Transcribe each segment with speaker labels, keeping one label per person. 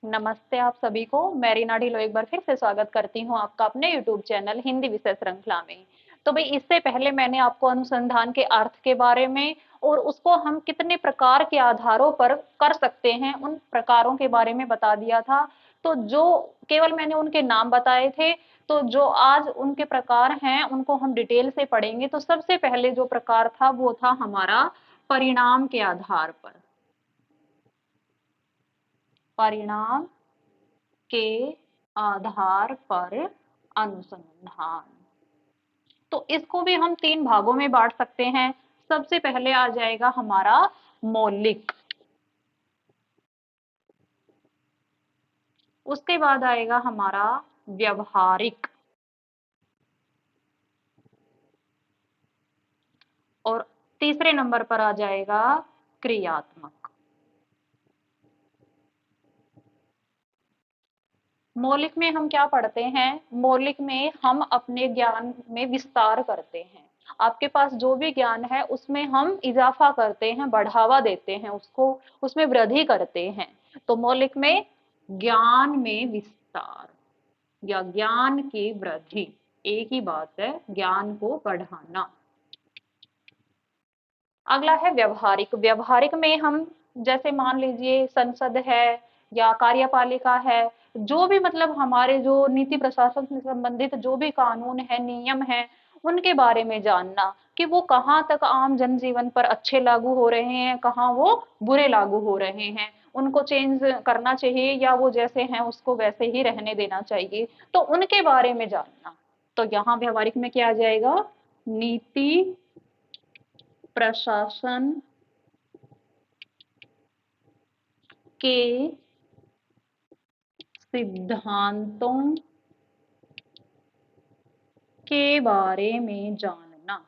Speaker 1: नमस्ते आप सभी को। मैं रीना ढिल्लो एक बार फिर से स्वागत करती हूँ आपका अपने यूट्यूब चैनल हिंदी विषय श्रृंखला में। तो भाई इससे पहले मैंने आपको अनुसंधान के अर्थ के बारे में और उसको हम कितने प्रकार के आधारों पर कर सकते हैं उन प्रकारों के बारे में बता दिया था। तो जो केवल मैंने उनके नाम बताए थे, तो जो आज उनके प्रकार हैं उनको हम डिटेल से पढ़ेंगे। तो सबसे पहले जो प्रकार था वो था हमारा परिणाम के आधार पर। परिणाम के आधार पर अनुसंधान। तो इसको भी हम तीन भागों में बांट सकते हैं। सबसे पहले आ जाएगा हमारा मौलिक, उसके बाद आएगा हमारा व्यवहारिक, और तीसरे नंबर पर आ जाएगा क्रियात्मक। मौलिक में हम क्या पढ़ते हैं? मौलिक में हम अपने ज्ञान में विस्तार करते हैं। आपके पास जो भी ज्ञान है उसमें हम इजाफा करते हैं, बढ़ावा देते हैं, उसको उसमें वृद्धि करते हैं। तो मौलिक में ज्ञान में विस्तार या ज्ञान की वृद्धि, एक ही बात है, ज्ञान को बढ़ाना। अगला है व्यवहारिक। व्यवहारिक में हम जैसे मान लीजिए संसद है या कार्यपालिका है, जो भी मतलब हमारे जो नीति प्रशासन से संबंधित जो भी कानून है, नियम है, उनके बारे में जानना कि वो कहाँ तक आम जनजीवन पर अच्छे लागू हो रहे हैं, कहाँ वो बुरे लागू हो रहे हैं, उनको चेंज करना चाहिए या वो जैसे हैं उसको वैसे ही रहने देना चाहिए, तो उनके बारे में जानना। तो यहाँ व्यवहारिक में क्या आ जाएगा? नीति प्रशासन के सिद्धांतों के बारे में जानना।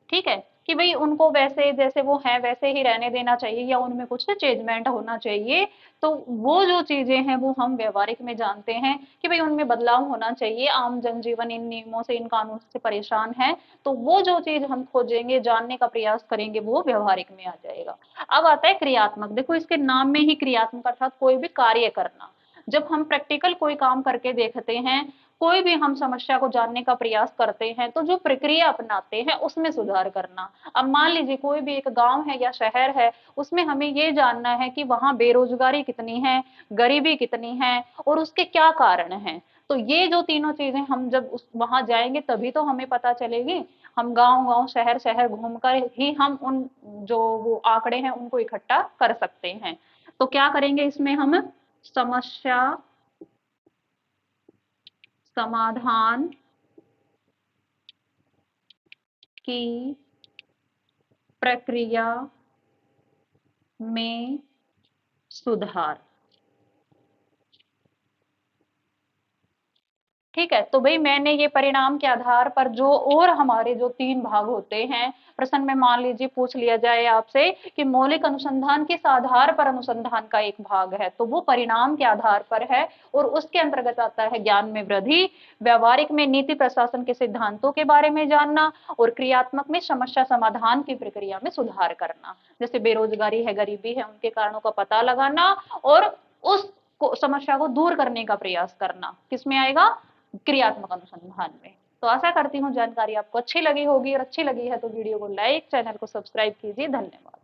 Speaker 1: ठीक है कि भाई उनको वैसे जैसे वो हैं वैसे ही रहने देना चाहिए या उनमें कुछ चेंजमेंट होना चाहिए। तो वो जो चीजें हैं वो हम व्यवहारिक में जानते हैं कि भाई उनमें बदलाव होना चाहिए, आम जनजीवन इन नियमों से, इन कानून से परेशान है। तो वो जो चीज हम खोजेंगे, जानने का प्रयास करेंगे, वो व्यवहारिक में आ जाएगा। अब आता है क्रियात्मक। देखो इसके नाम में ही क्रियात्मक अर्थात कोई भी कार्य करना। जब हम प्रैक्टिकल कोई काम करके देखते हैं, कोई भी हम समस्या को जानने का प्रयास करते हैं, तो जो प्रक्रिया अपनाते हैं उसमें सुधार करना। अब मान लीजिए कोई भी एक गांव है या शहर है, उसमें हमें ये जानना है कि वहां बेरोजगारी कितनी है, गरीबी कितनी है और उसके क्या कारण हैं। तो ये जो तीनों चीजें हम जब उस वहां जाएंगे तभी तो हमें पता चलेगी। हम गांव गांव शहर शहर घूमकर ही हम उन जो वो आंकड़े हैं उनको इकट्ठा कर सकते हैं। तो क्या करेंगे इसमें हम? समस्या समाधान की प्रक्रिया में सुधार। ठीक है, तो भाई मैंने ये परिणाम के आधार पर जो और हमारे जो तीन भाग होते हैं, प्रश्न में मान लीजिए पूछ लिया जाए आपसे कि मौलिक अनुसंधान किस आधार पर अनुसंधान का एक भाग है, तो वो परिणाम के आधार पर है और उसके अंतर्गत आता है ज्ञान में वृद्धि, व्यवहारिक में नीति प्रशासन के सिद्धांतों के बारे में जानना, और क्रियात्मक में समस्या समाधान की प्रक्रिया में सुधार करना। जैसे बेरोजगारी है, गरीबी है, उनके कारणों का पता लगाना और उस समस्या को दूर करने का प्रयास करना। किसमें आएगा? क्रियात्मक अनुसंधान में। तो आशा करती हूँ जानकारी आपको अच्छी लगी होगी, और अच्छी लगी है तो वीडियो को लाइक, चैनल को सब्सक्राइब कीजिए। धन्यवाद।